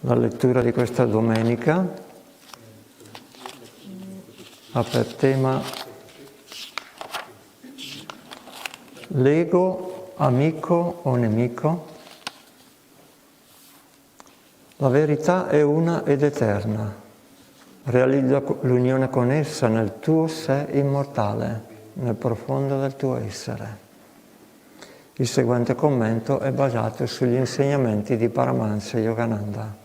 La lettura di questa domenica ha per tema l'ego, amico o nemico. La verità è una ed eterna. Realizza l'unione con essa nel tuo sé immortale, nel profondo del tuo essere. Il seguente commento è basato sugli insegnamenti di Paramahansa Yogananda.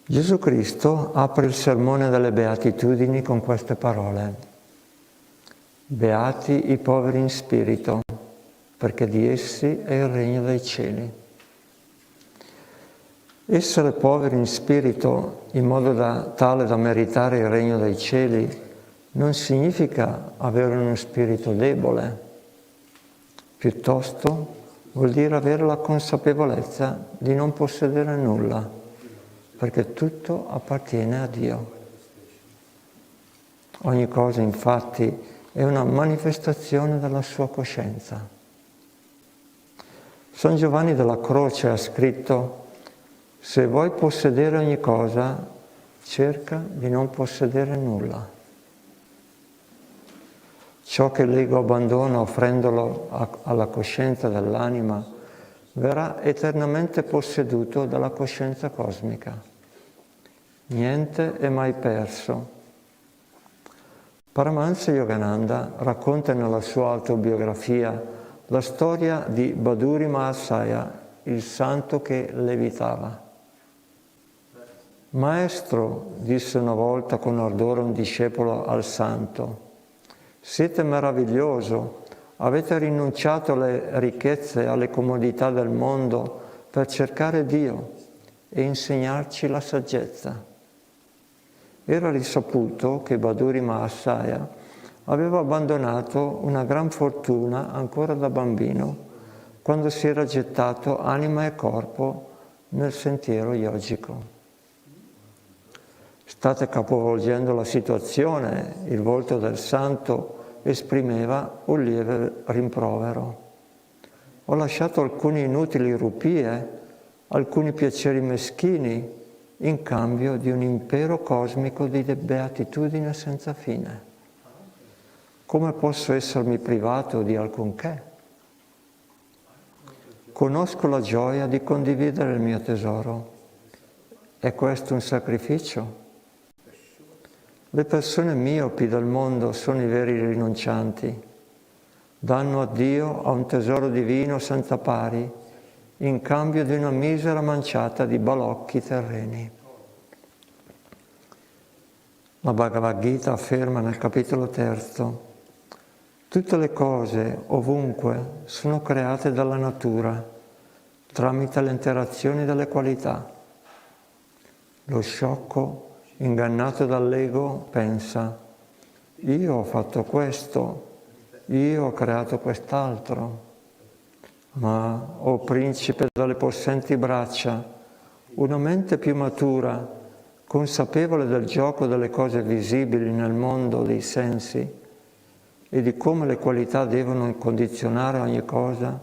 Gesù Cristo apre il sermone delle Beatitudini con queste parole: Beati i poveri in spirito, perché di essi è il regno dei cieli. Essere poveri in spirito in modo tale da meritare il regno dei cieli non significa avere uno spirito debole, piuttosto vuol dire avere la consapevolezza di non possedere nulla, perché tutto appartiene a Dio. Ogni cosa, infatti, è una manifestazione della sua coscienza. San Giovanni della Croce ha scritto: se vuoi possedere ogni cosa, cerca di non possedere nulla. Ciò che l'ego abbandona offrendolo alla coscienza dell'anima verrà eternamente posseduto dalla coscienza cosmica. Niente è mai perso. Paramahansa Yogananda racconta nella sua autobiografia la storia di Bhaduri Mahasaya, il santo che levitava. Maestro, disse una volta con ardore un discepolo al santo, siete meraviglioso, avete rinunciato alle ricchezze e alle comodità del mondo per cercare Dio e insegnarci la saggezza. Era risaputo che Bhaduri Mahasaya aveva abbandonato una gran fortuna ancora da bambino quando si era gettato anima e corpo nel sentiero yogico. State capovolgendo la situazione, il volto del santo esprimeva un lieve rimprovero. Ho lasciato alcune inutili rupie, alcuni piaceri meschini, in cambio di un impero cosmico di beatitudine senza fine. Come posso essermi privato di alcunché? Conosco la gioia di condividere il mio tesoro. È questo un sacrificio? Le persone miopi del mondo sono i veri rinuncianti. Danno a Dio a un tesoro divino senza pari, in cambio di una misera manciata di balocchi terreni. La Bhagavad Gita afferma nel capitolo 3: tutte le cose, ovunque, sono create dalla natura, tramite le interazioni delle qualità. Lo sciocco, ingannato dall'ego, pensa: io ho fatto questo, io ho creato quest'altro. Ma, o principe dalle possenti braccia, una mente più matura, consapevole del gioco delle cose visibili nel mondo dei sensi e di come le qualità devono condizionare ogni cosa,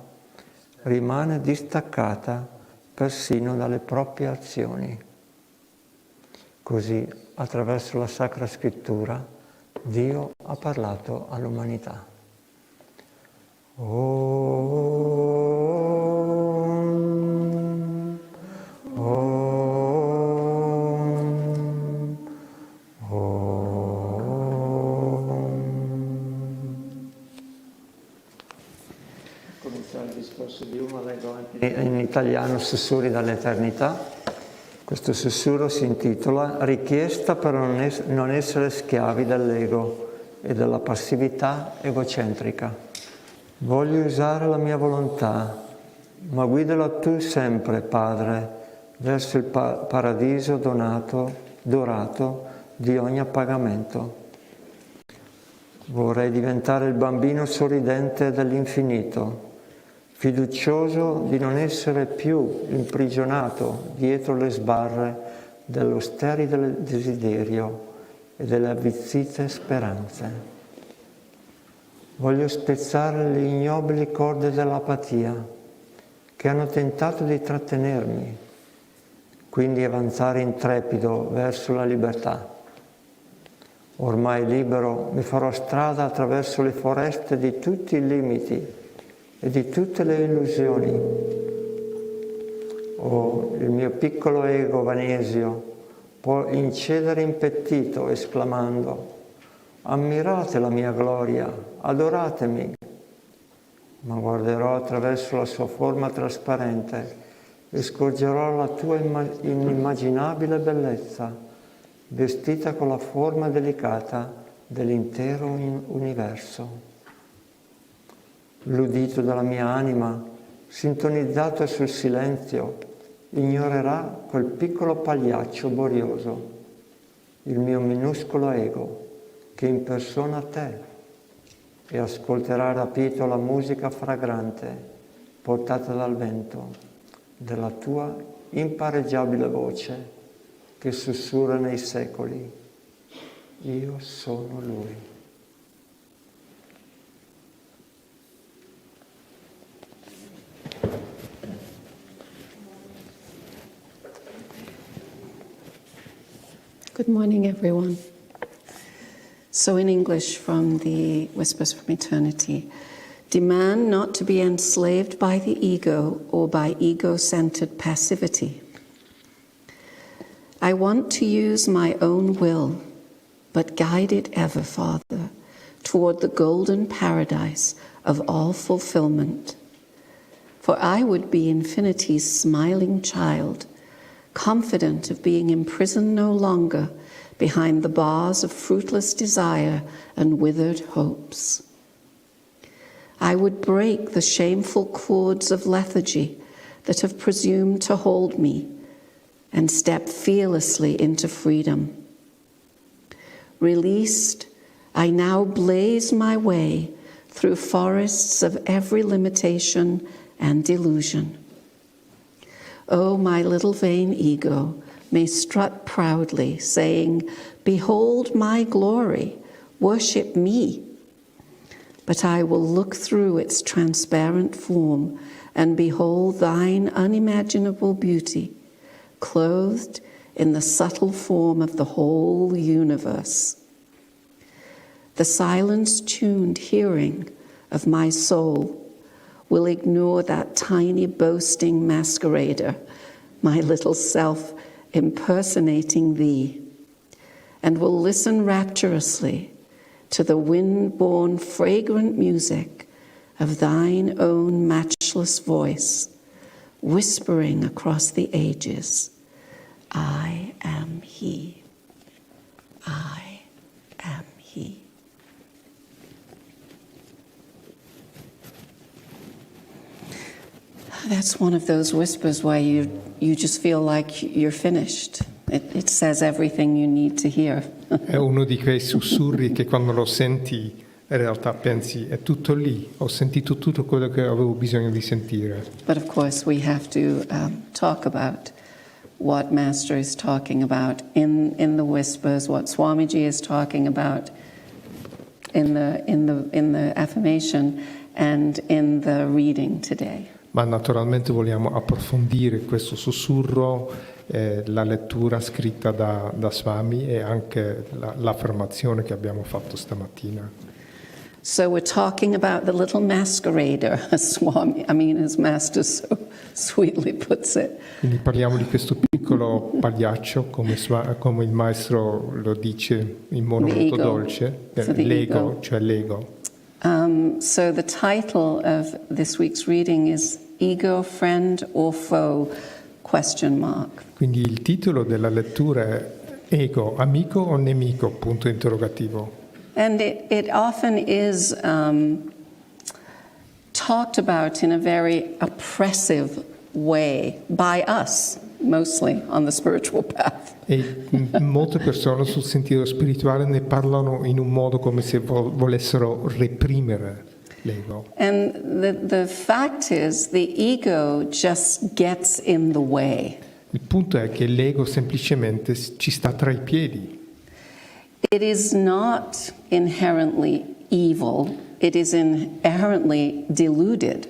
rimane distaccata persino dalle proprie azioni. Così, attraverso la Sacra Scrittura, Dio ha parlato all'umanità. Om, Om, Om. Cominciare il discorso di Uma, leggo in italiano Sussurri dall'Eternità. Questo sussurro si intitola Richiesta per non essere schiavi dell'ego e della passività egocentrica. Voglio usare la mia volontà, ma guidala tu sempre, Padre, verso il paradiso dorato di ogni appagamento. Vorrei diventare il bambino sorridente dell'infinito, fiducioso di non essere più imprigionato dietro le sbarre dello sterile desiderio e delle avvizzite speranze. Voglio spezzare le ignobili corde dell'apatia che hanno tentato di trattenermi, quindi avanzare intrepido verso la libertà. Ormai libero mi farò strada attraverso le foreste di tutti i limiti e di tutte le illusioni. Oh, il mio piccolo ego vanesio può incedere impettito esclamando: ammirate la mia gloria, adoratemi. Ma guarderò attraverso la sua forma trasparente e scorgerò la tua inimmaginabile bellezza, vestita con la forma delicata dell'intero universo. L'udito della mia anima, sintonizzato sul silenzio, ignorerà quel piccolo pagliaccio borioso, il mio minuscolo ego, che impersona te, e ascolterà rapito la musica fragrante portata dal vento della tua impareggiabile voce che sussurra nei secoli: io sono Lui. Good morning, everyone. So in English from the Whispers from Eternity, demand not to be enslaved by the ego or by ego-centered passivity. I want to use my own will, but guide it ever, Father, toward the golden paradise of all fulfillment. For I would be infinity's smiling child, confident of being imprisoned no longer behind the bars of fruitless desire and withered hopes. I would break the shameful cords of lethargy that have presumed to hold me and step fearlessly into freedom. Released, I now blaze my way through forests of every limitation and delusion. Oh, my little vain ego may strut proudly, saying, behold my glory, worship me. But I will look through its transparent form and behold thine unimaginable beauty, clothed in the subtle form of the whole universe. The silence-tuned hearing of my soul will ignore that tiny boasting masquerader, my little self impersonating thee, and will listen rapturously to the wind-borne fragrant music of thine own matchless voice, whispering across the ages, I am he, I am he. That's one of those whispers where you just feel like you're finished. It says everything you need to hear. È uno di quei sussurri che quando lo senti in realtà pensi è tutto lì, ho sentito tutto quello che avevo bisogno di sentire. But of course we have to talk about what Master is talking about in the whispers, what Swamiji is talking about in the affirmation and in the reading today. Ma naturalmente vogliamo approfondire questo sussurro, la lettura scritta da Swami e anche l'affermazione che abbiamo fatto stamattina. So we're talking about the little masquerader, as Master so sweetly puts it. Quindi parliamo di questo piccolo pagliaccio, come il maestro lo dice in modo molto dolce, l'ego, cioè l'ego. So the title of this week's reading is Ego, Friend or Foe? ? Quindi il titolo della lettura è Ego, amico o nemico? Punto interrogativo. And it often is talked about in a very oppressive way by us, mostly on the spiritual path. E molte persone sul sentiero spirituale ne parlano in un modo come se volessero reprimere l'ego. And the fact is the ego just gets in the way. Il punto è che l'ego semplicemente ci sta tra i piedi. It is not inherently evil, it is inherently deluded.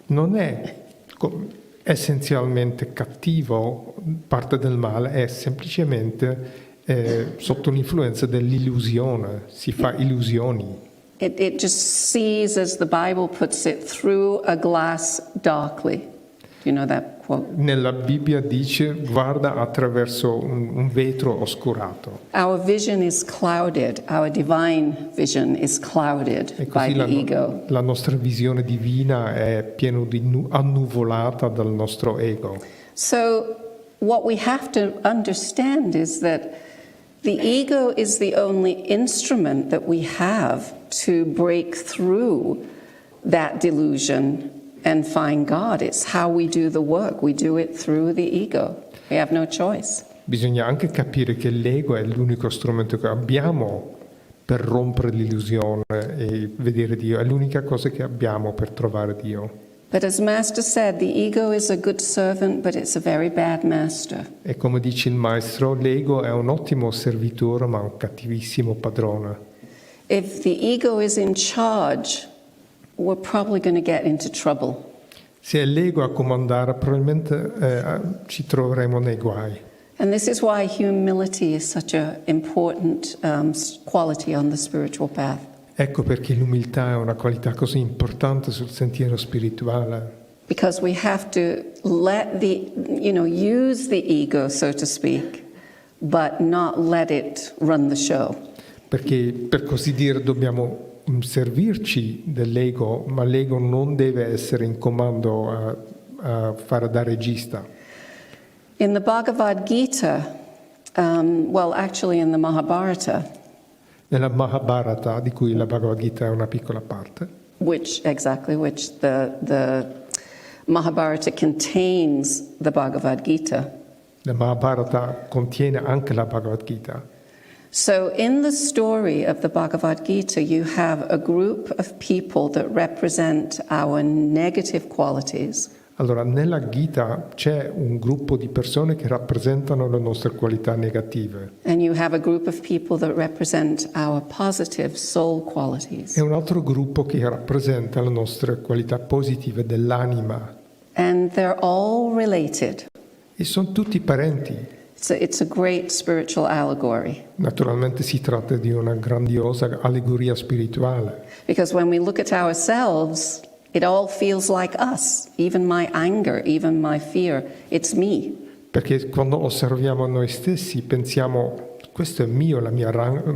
Non è essenzialmente cattivo, parte del male, è semplicemente sotto l'influenza dell'illusione, si fa illusioni. It just sees, as the Bible puts it, through a glass darkly. Do you know that quote? Nella Bibbia dice guarda attraverso un vetro oscurato. Our vision is clouded, our divine vision is clouded E by così the ego. la nostra visione divina è piena di annuvolata dal nostro ego. So, what we have to understand is that the ego is the only instrument that we have to break through that delusion and find God. It's how we do the work. We do it through the ego. We have no choice. Bisogna anche capire che l'ego è l'unico strumento che abbiamo per rompere l'illusione e vedere Dio, è l'unica cosa che abbiamo per trovare Dio. But as Master said, the ego is a good servant, but it's a very bad master. E come dice il maestro, l'ego è un ottimo servitore ma un cattivissimo padrone. If the ego is in charge, we're probably going to get into trouble. Se è l'ego a comandare, probabilmente ci troveremo nei guai. And this is why humility is such an important quality on the spiritual path. Ecco perché l'umiltà è una qualità così importante sul sentiero spirituale. Because we have to let use the ego, so to speak, but not let it run the show. Perché, per così dire, dobbiamo servirci dell'ego, ma l'ego non deve essere in comando a fare da regista. In the Bhagavad Gita, actually in the Mahabharata, Nella Mahabharata, di cui la Bhagavad Gita è una piccola parte, which the Mahabharata contains the Bhagavad Gita. la Mahabharata contiene anche la Bhagavad Gita. So in the story of the Bhagavad Gita, you have a group of people that represent our negative qualities. Allora, nella Gita c'è un gruppo di persone che rappresentano le nostre qualità negative And you have a group of people that represent our positive soul qualities. e un altro gruppo che rappresenta le nostre qualità positive dell'anima. And they're all related. E sono tutti parenti. It's a great spiritual allegory. Naturalmente si tratta di una grandiosa allegoria spirituale. Because when we look at ourselves, it all feels like us. Even my anger, even my fear, it's me. Perché quando osserviamo noi stessi pensiamo, questo è mio,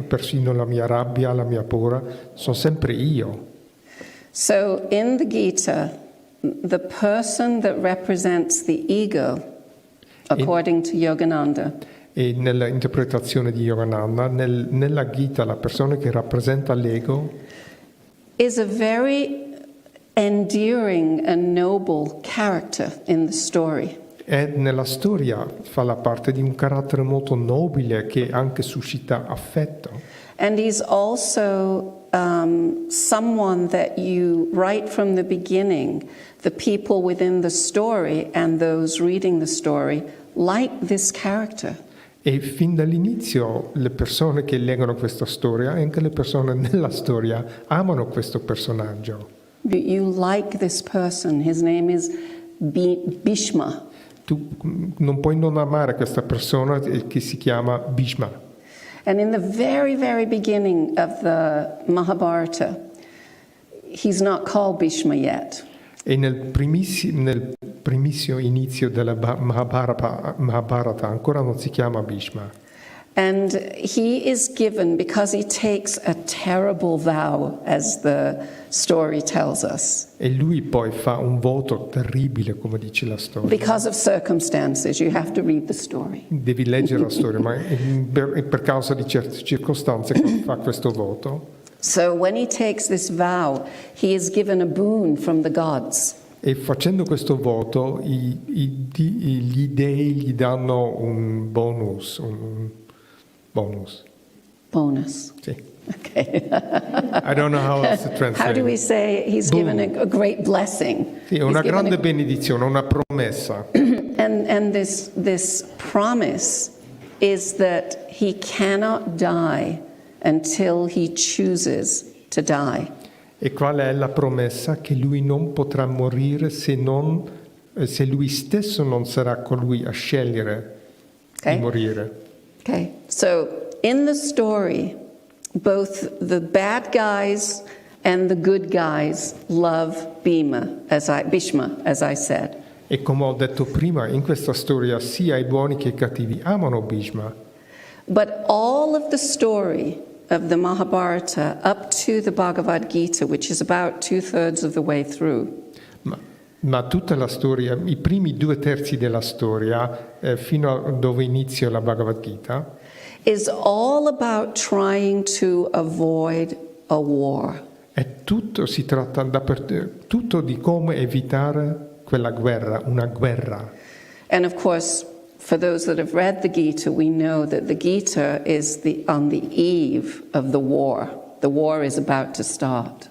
persino la mia rabbia, la mia paura, sono sempre io. So in the Gita, the person that represents the ego, according to Yogananda, E nella interpretazione di Yogananda, nella Gita, la persona che rappresenta l'ego is a very endearing and noble character in the story. e nella storia fa la parte di un carattere molto nobile che anche suscita affetto. And he's also someone that you, right from the beginning, the people within the story and those reading the story, like this character. E fin dall'inizio le persone che leggono questa storia e anche le persone nella storia amano questo personaggio. You like this person. His name is Bhishma. Tu non puoi non amare questa persona che si chiama Bhishma. And in the very, very beginning of the Mahabharata, he's not called Bhishma yet. E nel primissimo inizio della Mahabharata ancora non si chiama Bhishma. And he is given, because he takes a terrible vow, as the story tells us. E lui poi fa un voto terribile, come dice la storia. Because of circumstances, you have to read the story. Devi leggere la storia, ma per causa di certe circostanze fa questo voto. So when he takes this vow, he is given a boon from the gods. E facendo questo voto, gli dei gli danno un bonus. Bonus. Sì. Okay. I don't know how else to translate. How do we say he's Boon. given a great blessing? Sì, una He's given grande benedizione, una promessa. And this promise is that he cannot die until he chooses to die. E qual è la promessa? Che lui non potrà morire se lui stesso non sarà colui a scegliere Okay. di morire. Okay, so in the story, both the bad guys and the good guys love Bhishma, as I said. E come ho detto prima, in questa storia sia i buoni che i cattivi amano Bhishma, But all of the story of the Mahabharata up to the Bhagavad Gita, which is about 2/3 of the way through, ma tutta la storia, i primi 2/3 della storia, fino a dove inizia la Bhagavad Gita, is all about trying to avoid a war. si tratta tutto di come evitare quella guerra, una guerra. And of course, for those that have read the Gita, we know that the Gita is on the eve of the war. The war is about to start.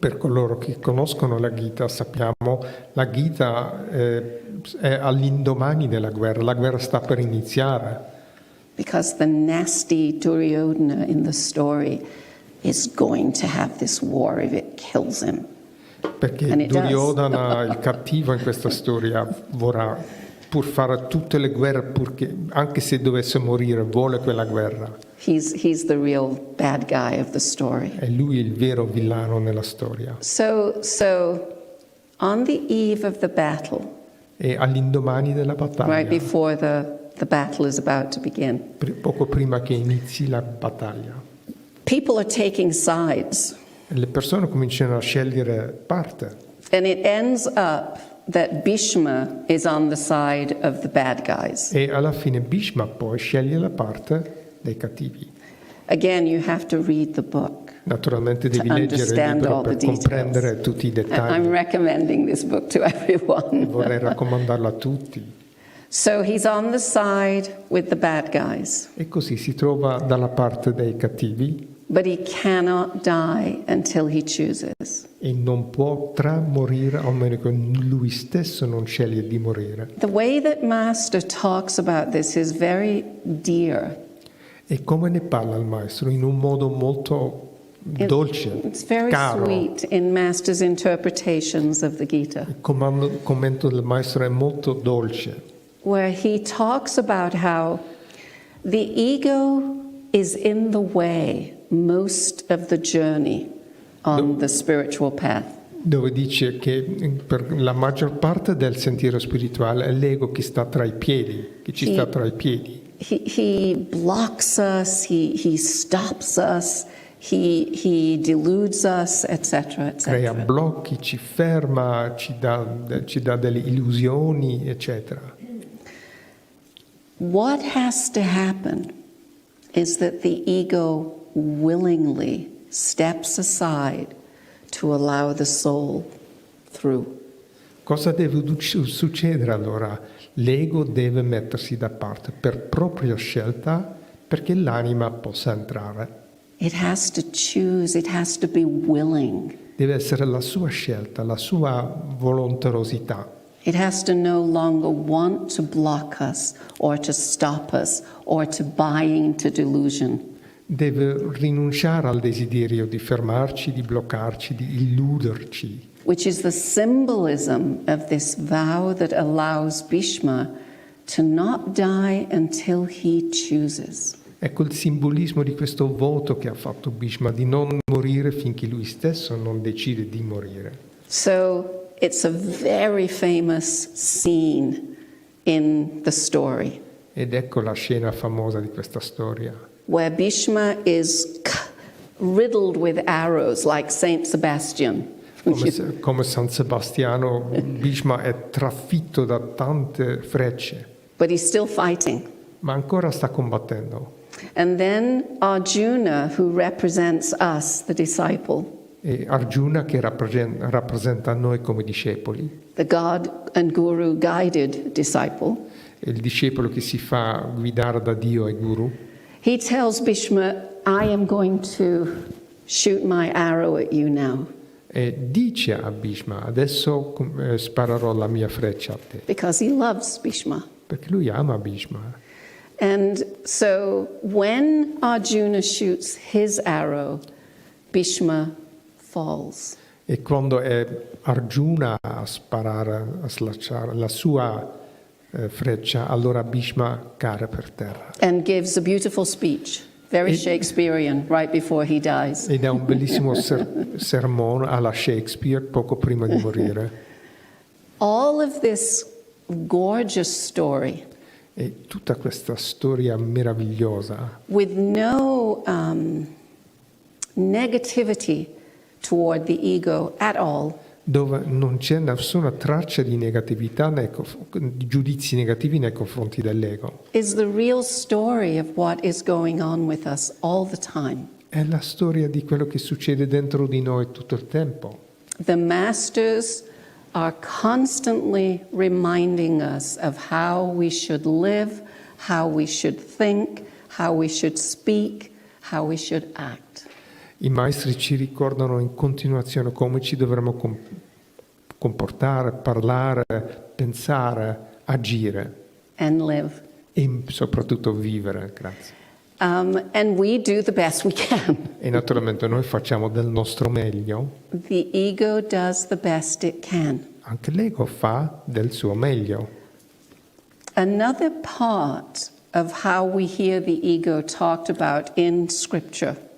Per coloro che conoscono la Gita, sappiamo, la Gita è all'indomani della guerra, la guerra sta per iniziare. Because the nasty Duryodhana in the story is going to have this war if it kills him. Perché And it Duryodhana, il cattivo in questa storia, vorrà pur fare tutte le guerre, purché, anche se dovesse morire, vuole quella guerra. He's the real bad guy of the story. È lui il vero villano nella storia. So on the eve of the battle, E all'indomani della battaglia, right before the battle is about to begin, poco prima che inizi la battaglia, people are taking sides. le persone cominciano a scegliere parte. And it ends up that Bhishma is on the side of the bad guys. E alla fine Bhishma poi sceglie la parte dei cattivi. Again, you have to read the book. Naturalmente devi To leggere il understand libro all per the details. comprendere tutti i I'm dettagli. recommending this book to everyone. Vorrei raccomandarlo a tutti. So he's on the side with the bad guys, E così si trova dalla parte dei cattivi but he cannot die until he chooses. e non potrà morire, a meno che lui stesso non sceglie di morire. The way that Master talks about this is very dear. E come ne parla il maestro? In un modo molto dolce, It's very caro. sweet in Master's interpretations of the Gita, Il commento del maestro è molto dolce, where he talks about how the ego is in the way most of the journey on the spiritual path. dove dice che per la maggior parte del sentiero spirituale è l'ego che sta tra i piedi, che ci sta tra i piedi. He blocks us, he stops us, he deludes us, etc., Crea etc. blocchi, ci ferma, ci dà delle illusioni, eccetera. What has to happen is that the ego willingly steps aside to allow the soul through. Cosa deve succedere allora? L'ego deve mettersi da parte per propria scelta perché l'anima possa entrare. It has to choose, it has to be willing. Deve essere la sua scelta, la sua volontarosità. It has to no longer want to block us or to stop us or to buy into delusion. Deve rinunciare al desiderio di fermarci, di bloccarci, di illuderci, Which is the symbolism of this vow that allows Bhishma to not die until he chooses. Ecco il simbolismo di questo voto che ha fatto Bhishma, di non morire finché lui stesso non decide di morire. So it's a very famous scene in the story Ed ecco la scena famosa di questa storia, where Bhishma is riddled with arrows like Saint Sebastian. come San Sebastiano. Bhishma è trafitto da tante frecce, But he's still fighting. ma ancora sta combattendo. And then Arjuna, who represents us, the disciple, E Arjuna, che rappresenta noi come discepoli, the God and Guru guided disciple, il discepolo che si fa guidare da Dio e Guru, he tells Bhishma, I am going to shoot my arrow at you now e dice a Bhishma: adesso sparerò la mia freccia a te, because he loves Bhishma. perché lui ama Bhishma. And so when Arjuna shoots his arrow, Bhishma falls. E quando è Arjuna a sparare, a slacciare la sua freccia, allora Bhishma cade per terra. And gives a beautiful speech, very Shakespearean, right before he dies. Ed è un bellissimo sermone alla Shakespeare poco prima di morire. All of this gorgeous story E tutta questa storia meravigliosa, with no negativity toward the ego at all, dove non c'è nessuna traccia di negatività, di giudizi negativi nei confronti dell'ego. is the real story of what is going on with us all the time. È la storia di quello che succede dentro di noi tutto il tempo. The masters are constantly reminding us of how we should live, how we should think, how we should speak, how we should act. I maestri ci ricordano in continuazione come ci dovremmo comportare, parlare, pensare, agire And live. e soprattutto vivere. Grazie. And we do the best we can. E naturalmente noi facciamo del nostro meglio, The ego does the best it can. anche l'ego fa del suo meglio. Another part of how we hear the ego talked about in Scripture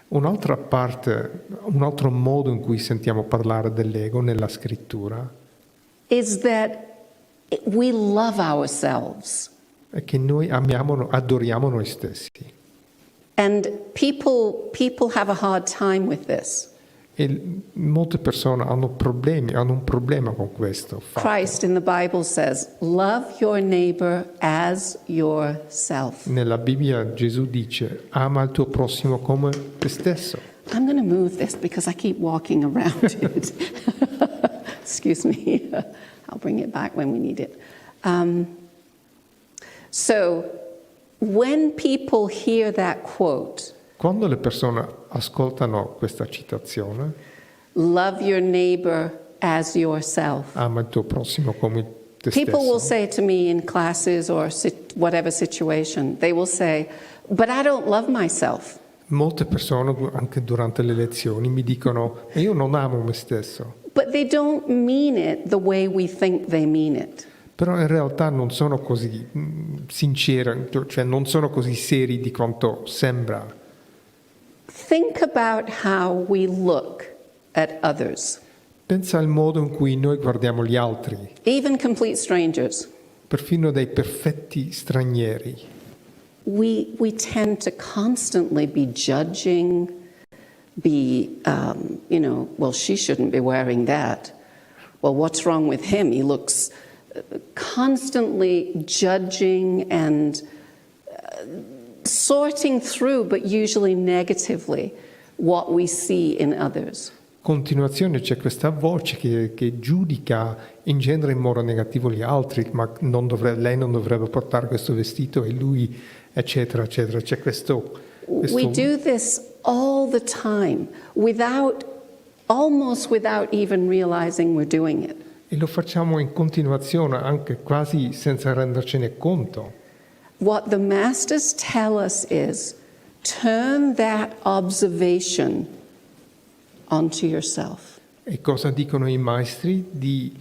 Un'altra parte, un altro modo in cui sentiamo parlare dell'ego nella scrittura is that we love ourselves. è che noi adoriamo noi stessi. And people have a hard time with this. E molte persone hanno un problema con questo fatto. Christ in the Bible says, love your neighbor as yourself. Nella Bibbia Gesù dice: ama il tuo prossimo come te stesso. I'm going to move this because I keep walking around it. Excuse me. I'll bring it back when we need it. So when people hear that quote, Quando le persone ascoltano questa citazione, love your neighbor as yourself. ama il tuo prossimo come te People will stesso. say to me in classes or whatever situation, they will say, but I don't love myself. Molte persone anche durante le lezioni mi dicono: io non amo me stesso. But they don't mean it the way we think they mean it. Però in realtà non sono così sinceri, cioè non sono così seri di quanto sembra. Think about how we look at others, Pensa al modo in cui noi guardiamo gli altri, even complete strangers. perfino dei perfetti stranieri. We tend to constantly be judging, well, she shouldn't be wearing that. Well, what's wrong with him? He looks constantly judging and sorting through, but usually negatively, what we see in others. Continuazione c'è questa voce che giudica in genere in modo negativo gli altri, ma lei non dovrebbe portare questo vestito e lui, eccetera, eccetera. C'è questo We do this all the time, almost without even realizing we're doing it. e lo facciamo in continuazione, anche quasi senza rendercene conto. What the masters tell us is, turn that observation onto yourself. E cosa dicono i maestri? Di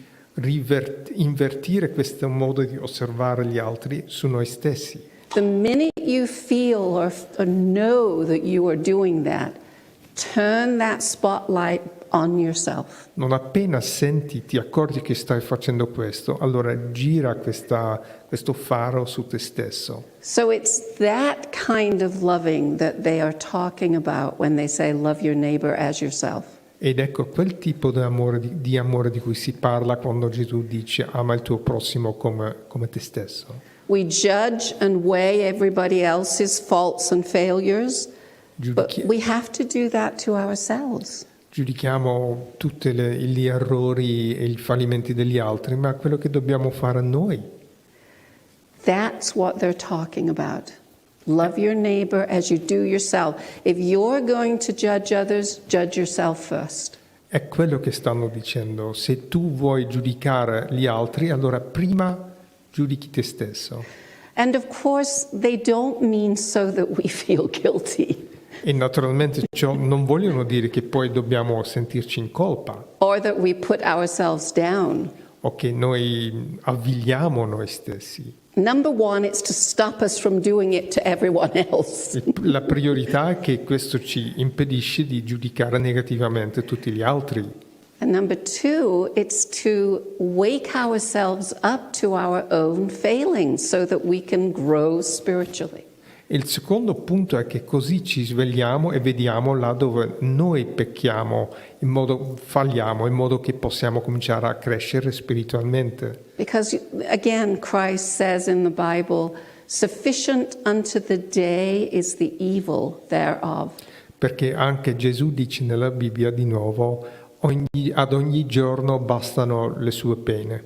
invertire questo modo di osservare gli altri su noi stessi. The minute you feel or know that you are doing that, turn that spotlight on yourself. Non appena ti accorgi che stai facendo questo, allora gira questo faro su te stesso. So it's that kind of loving that they are talking about when they say love your neighbor as yourself. Ed ecco quel tipo di amore di cui si parla quando Gesù dice: ama il tuo prossimo come te stesso. We judge and weigh everybody else's faults and failures, but we have to do that to ourselves. Giudichiamo tutti gli errori e i fallimenti degli altri, ma quello che dobbiamo fare noi. That's what they're talking about. Love your neighbor as you do yourself. If you're going to judge others, judge yourself first. È quello che stanno dicendo. Se tu vuoi giudicare gli altri, allora prima giudichi te stesso. And of course, they don't mean so that we feel guilty E naturalmente ciò non vogliono dire che poi dobbiamo sentirci in colpa or that we put ourselves down. o che noi avviliamo noi stessi. Number one, it's to stop us from doing it to everyone else. La priorità è che questo ci impedisce di giudicare negativamente tutti gli altri. And number two, it's to wake ourselves up to our own failings so that we can grow spiritually. E il secondo punto è che così ci svegliamo e vediamo là dove noi pecchiamo, falliamo, in modo che possiamo cominciare a crescere spiritualmente. Because again, Christ says in the Bible, sufficient unto the day is the evil thereof. Perché anche Gesù dice nella Bibbia di nuovo, ad ogni giorno bastano le sue pene.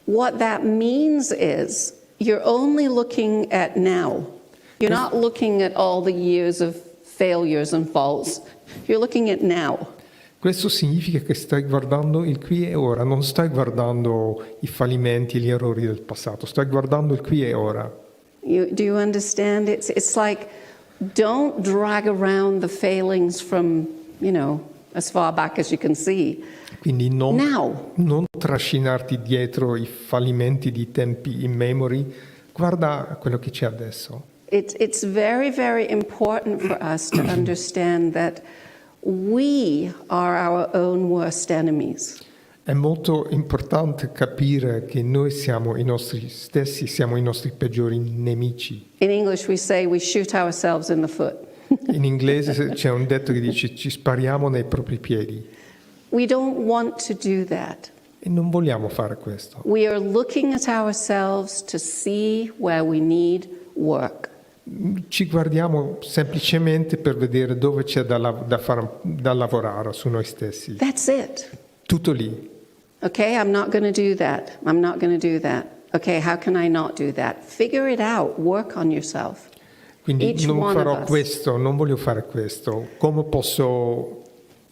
What that means is you're only looking at now. You're not looking at all the years of failures and faults. You're looking at now. Questo significa che stai guardando il qui e ora, non stai guardando i fallimenti e gli errori del passato, stai guardando il qui e ora. Do you understand? It's like, don't drag around the failings from, as far back as you can see. Quindi non Now. trascinarti dietro i fallimenti di tempi immemori, guarda quello che c'è adesso. It's very, very important for us to understand that we are our own worst enemies. È molto importante capire che noi siamo i nostri stessi, siamo i nostri peggiori nemici. In English we say we shoot ourselves in the foot. In inglese c'è un detto che dice ci spariamo nei propri piedi. We don't want to do that. E non vogliamo fare questo. We are looking at ourselves to see where we need work. Ci guardiamo semplicemente per vedere dove c'è da lavorare su noi stessi. That's it. Tutto lì. Okay, I'm not going to do that. I'm not going to do that. Okay, how can I not do that? Figure it out. Work on yourself. Quindi Each non one farò of us. questo, non voglio fare questo. Come posso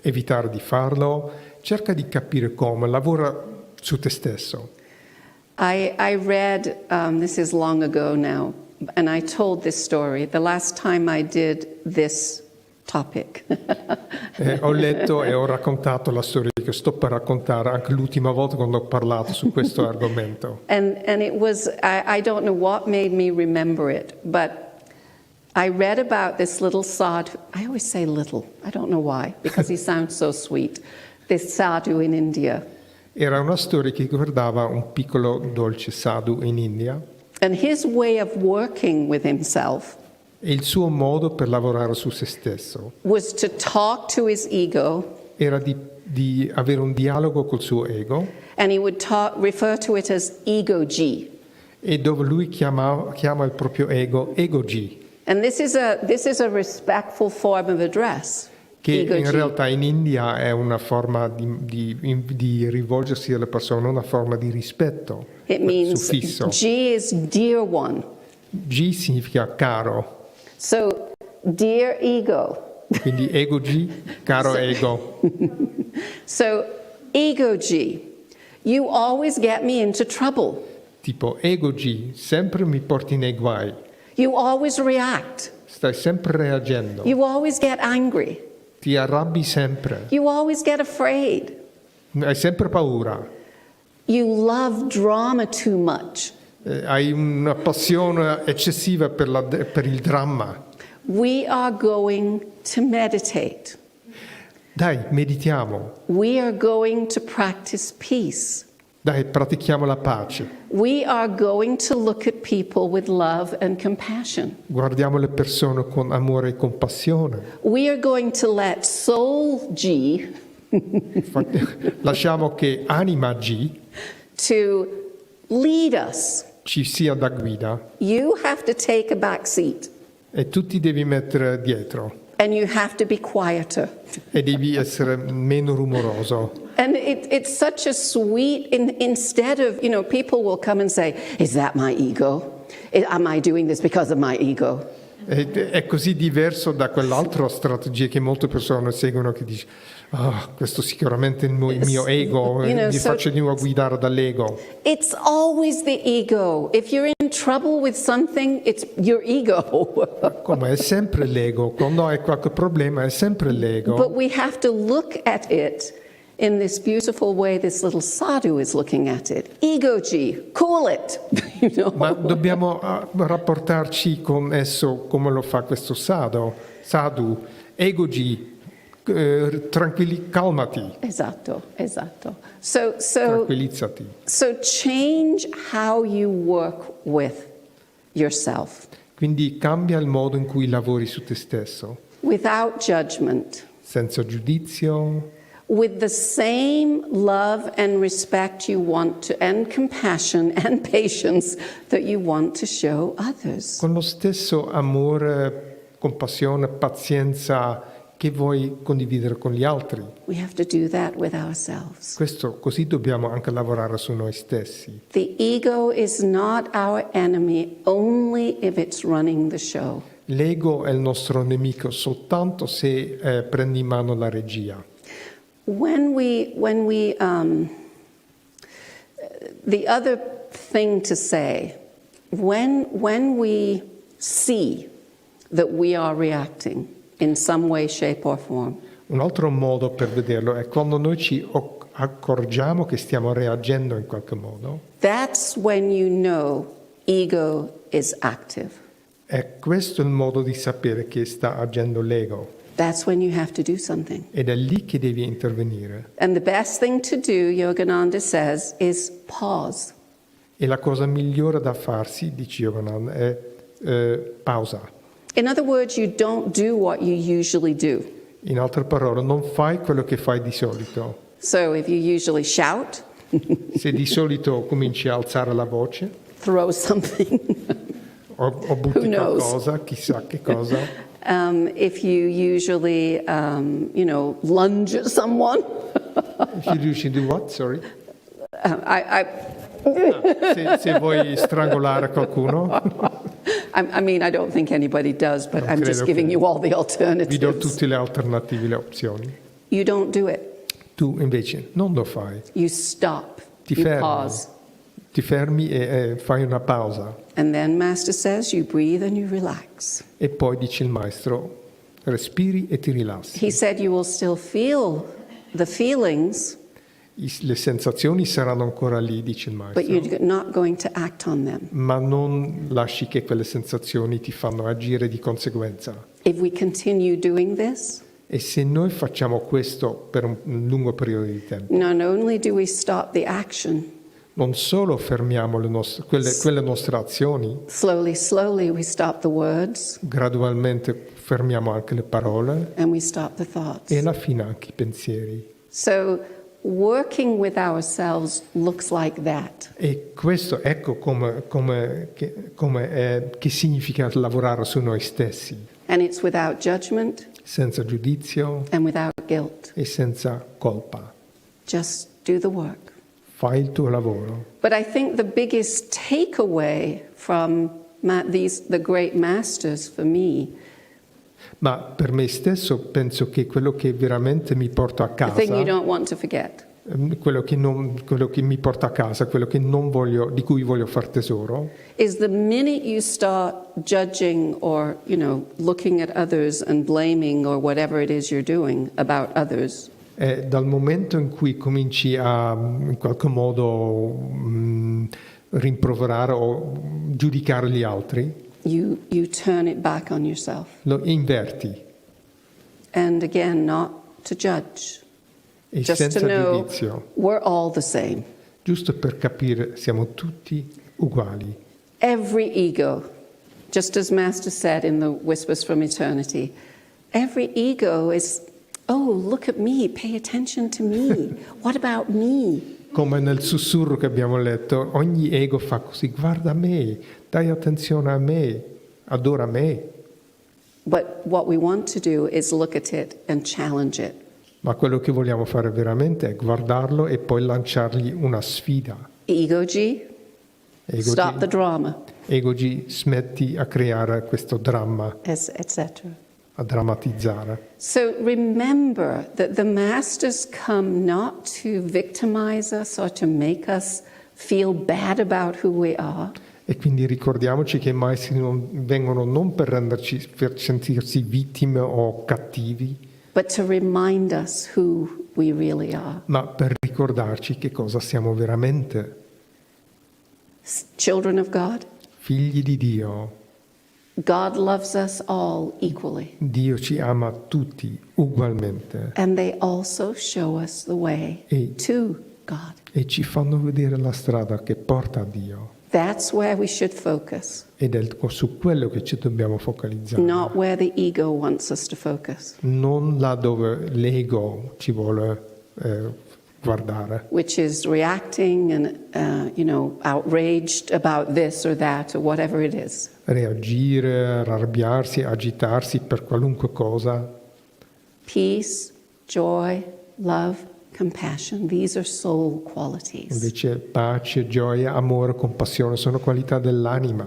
evitare di farlo? Cerca di capire come. Lavora su te stesso. I read, this is long ago now, and I told this story the last time I did this topic. Ho letto e ho raccontato la storia che sto per raccontare anche l'ultima volta quando ho parlato su questo argomento. And it was, I don't know what made me remember it, but I read about this little sadhu. I always say little, I don't know why, because he sounds so sweet. This sadhu in India. Era una storia che riguardava un piccolo dolce sadhu in India And his way of working with himself e il suo modo per lavorare su se stesso was to talk to his ego, era di avere un dialogo col suo ego and he would refer to it as ego-G. e dove lui chiama il proprio ego ego-G, And this is a respectful form of address. che in Ego-G. realtà in India è una forma di rivolgersi alle persone, una forma di rispetto, It means suffisso. G is dear one. G significa caro, So, dear ego. quindi ego G, caro ego. So, ego G, you always get me into trouble. Tipo ego G, sempre mi porti nei guai, You always react. stai sempre reagendo, You always get angry. ti arrabbi sempre, You always get afraid. hai sempre paura, You love drama too much. hai una passione eccessiva per il dramma. We are going to meditate. Dai, meditiamo, We are going to practice peace. dai, pratichiamo la pace, We are going to look at people with love and compassion. guardiamo le persone con amore e compassione. We are going to let soul G Lasciamo che anima G to lead us. ci sia da guida You have to take a back seat e tu ti devi mettere dietro and you have to be quieter. e devi essere meno rumoroso. And it's such a sweet, instead of, people will come and say, is that my ego? Am I doing this because of my ego? È così diverso da quell'altra strategia che molte persone seguono, che dice questo sicuramente è il mio ego, mi faccio di nuovo guidare dall'ego. It's always the ego. If you're in trouble with something, it's your ego. Come è sempre l'ego, quando hai qualche problema è sempre l'ego. But we have to look at it in this beautiful way this little sadhu is looking at it. Ego-ji, cool it. You know? Ma dobbiamo rapportarci con esso come lo fa questo sadhu, ego-ji, tranquilli, calmati. Esatto. So Tranquillizzati. So change how you work with yourself Quindi cambia il modo in cui lavori su te stesso, without judgment, senza giudizio, with the same love and respect you want to, and compassion and patience that you want to show others. con lo stesso amore, compassione, pazienza che vuoi condividere con gli altri. We have to do that with ourselves. Questo così dobbiamo anche lavorare su noi stessi. The ego is not our enemy only if it's running the show. L'ego è il nostro nemico soltanto se prendi in mano la regia. The other thing to say, when we see that we are reacting in some way, shape or form, Un altro modo per vederlo è quando noi ci accorgiamo che stiamo reagendo in qualche modo. that's when you know ego is active. È questo il modo di sapere che sta agendo l'ego. That's when you have to do something. Ed è lì che devi intervenire. And the best thing to do, Yogananda says, is pause. E la cosa migliore da farsi, dice Yogananda, è pausa. In other words, you don't do what you usually do. In altre parole, non fai quello che fai di solito. So if you usually shout, Se di solito cominci a alzare la voce throw something, o butti Who knows? qualcosa, chissà che cosa, if you usually, lunge at someone, if you usually do what? Sorry? I Se vuoi strangolare qualcuno, mean, I don't think anybody does, but Non I'm just credo giving che- you all the vi do alternatives. tutte le alternative, le opzioni. You don't do it. Tu invece non lo fai, You stop. ti You fermi, pause. ti fermi e fai una pausa. And then Master says you breathe and you relax. E poi dice il maestro, respiri e ti rilassi. He said you will still feel the feelings, Le sensazioni saranno ancora lì, dice il but maestro, you're not going to act on them. ma non lasci che quelle sensazioni ti fanno agire di conseguenza. If we continue doing this, E se noi facciamo questo per un lungo periodo di tempo, not only do we stop the action, non solo fermiamo quelle nostre azioni, slowly we stop the words gradualmente fermiamo anche le parole and we stop the thoughts. e alla fine anche i pensieri. So working with ourselves looks like that. E questo, ecco che significa lavorare su noi stessi, And it's without judgment senza giudizio and without guilt. e senza colpa. Just do the work. Fai il tuo lavoro. But I think the biggest takeaway from the great masters for me, Ma per me stesso penso che quello che veramente mi porto a the thing you casa, don't want to forget, quello che mi porta a casa, quello che non voglio, di cui voglio far tesoro, is the minute you start judging or, looking at others and blaming or whatever it is you're doing about others, è dal momento in cui cominci a in qualche modo rimproverare o giudicare gli altri, you turn it back on yourself. lo inverti And again, not to judge, e just to senza know giudizio, we're all the same. giusto per capire siamo tutti uguali. Every ego, just as Master said in the Whispers from Eternity, every ego is, oh, look at me, pay attention to me. What about me? Come nel sussurro che abbiamo letto, ogni ego fa così, guarda me, dai attenzione a me, adora me. But what we want to do is look at it and challenge it. Ma quello che vogliamo fare veramente è guardarlo e poi lanciargli una sfida. Ego-ji, Ego-ji, stop the drama. Egoji, smetti a creare questo dramma, etc. a drammatizzare. So remember that the masters come not to victimize us or to make us feel bad about who we are, E quindi ricordiamoci che i maestri vengono non per sentirsi vittime o cattivi, but to remind us who we really are. ma per ricordarci che cosa siamo veramente. Children of God, Figli di Dio. God loves us all equally. Dio ci ama tutti ugualmente And they also show us the way e, to God. e ci fanno vedere la strada che porta a Dio. That's where we should focus, Ed è su quello che ci dobbiamo focalizzare. not where the ego wants us to focus, Non là dove l'ego ci vuole guardare, which is reacting and, outraged about this or that or whatever it is. reagire, arrabbiarsi, agitarsi per qualunque cosa. Peace, joy, love, compassion, these are soul qualities. Invece pace, gioia, amore, compassione sono qualità dell'anima.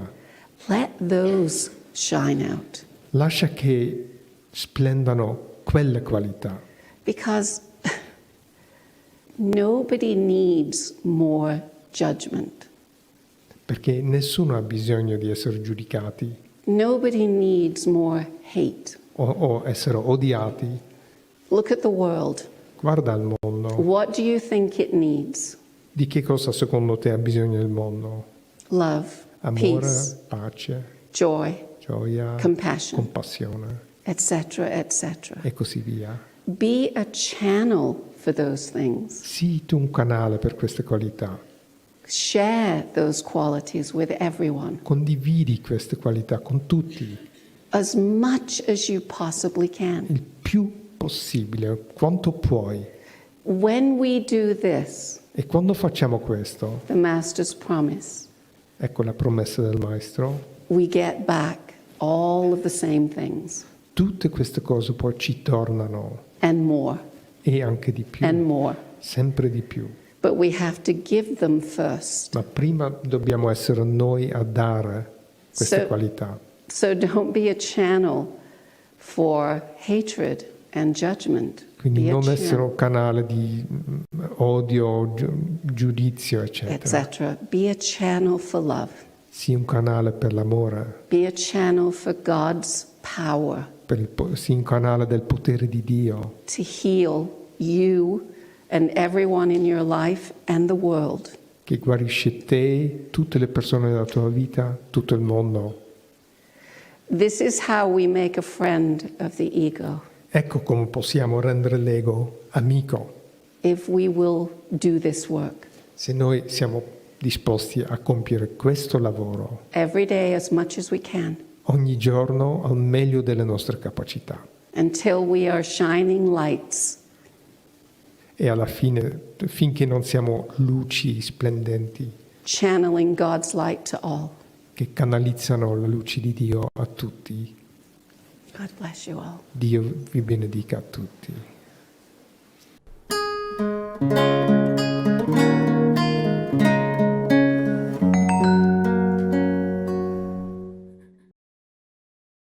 Let those shine out, Lascia che splendano quelle qualità, because nobody needs more judgment. perché nessuno ha bisogno di essere giudicati Nobody needs more hate. o essere odiati. Look at the world. Guarda il mondo. What do you think it needs? Di che cosa secondo te ha bisogno il mondo? Love, Amore, peace, pace, joy, gioia, compassion, compassione etc., etc. e così via. Be a channel for those things. Sii tu un canale per queste qualità. Share those qualities with everyone Condividi queste qualità con tutti, as much as you possibly can. il più possibile, quanto puoi. When we do this, E quando facciamo questo, the Master's promise, ecco la promessa del Maestro, we get back all of the same things tutte queste cose poi ci tornano and more e anche di più, and more. sempre di più. But we have to give them first. Ma prima dobbiamo essere noi a dare queste So- qualità. So don't be a channel for hatred and judgment. Quindi Be a non essere channel, un canale di odio, giudizio, eccetera. etc. Be a channel for love. Sii un canale per l'amore, Be a channel for God's power sii un canale del potere di Dio to heal you and everyone in your life and the world. che guarisce te, tutte le persone della tua vita, tutto il mondo. This is how we make a friend of the ego, Ecco come possiamo rendere l'ego amico, if we will do this work se noi siamo disposti a compiere questo lavoro every day as much as we can, ogni giorno al meglio delle nostre capacità. until we are shining lights E alla fine, finché non siamo luci splendenti channeling God's light to all. che canalizzano la luce di Dio a tutti, God bless you all. Dio vi benedica a tutti.